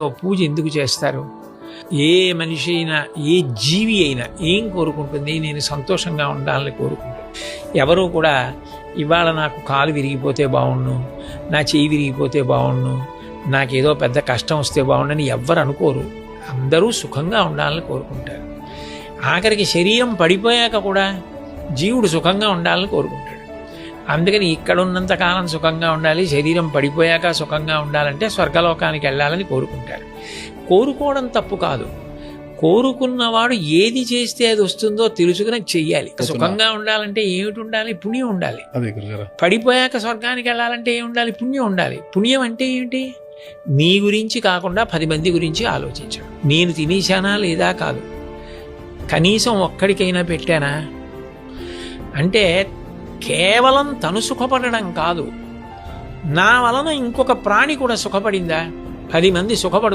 పూజ ఎందుకు చేస్తారు? ఏ మనిషి అయినా, ఏ జీవి అయినా ఏం కోరుకుంటుంది? నేను సంతోషంగా ఉండాలని కోరుకుంటుంది. ఎవరూ కూడా ఇవాళ నాకు కాలు విరిగిపోతే బాగుండు, నా చెయ్యి విరిగిపోతే బాగుండు, నాకేదో పెద్ద కష్టం వస్తే బాగుండని ఎవ్వరు అనుకోరు. అందరూ సుఖంగా ఉండాలని కోరుకుంటారు. ఆఖరికి శరీరం పడిపోయాక కూడా జీవుడు సుఖంగా ఉండాలని కోరుకుంటాడు. అందుకని ఇక్కడ ఉన్నంత కాలం సుఖంగా ఉండాలి, శరీరం పడిపోయాక సుఖంగా ఉండాలంటే స్వర్గలోకానికి వెళ్ళాలని కోరుకుంటారు. కోరుకోవడం తప్పు కాదు. కోరుకున్నవాడు ఏది చేస్తే అది వస్తుందో తెలుసుకుని చెయ్యాలి. సుఖంగా ఉండాలంటే ఏమిటి ఉండాలి? పుణ్యం ఉండాలి. పడిపోయాక స్వర్గానికి వెళ్ళాలంటే ఏమి ఉండాలి? పుణ్యం ఉండాలి. పుణ్యం అంటే ఏమిటి? నీ గురించి కాకుండా 10 మంది గురించి ఆలోచించడం. నేను తినేశానా లేదా కాదు, కనీసం ఒక్కడికైనా పెట్టానా అంటే కేవలం తను సుఖపడడం కాదు, నా వలన ఇంకొక ప్రాణి కూడా సుఖపడిందా, 10 మంది సుఖపడు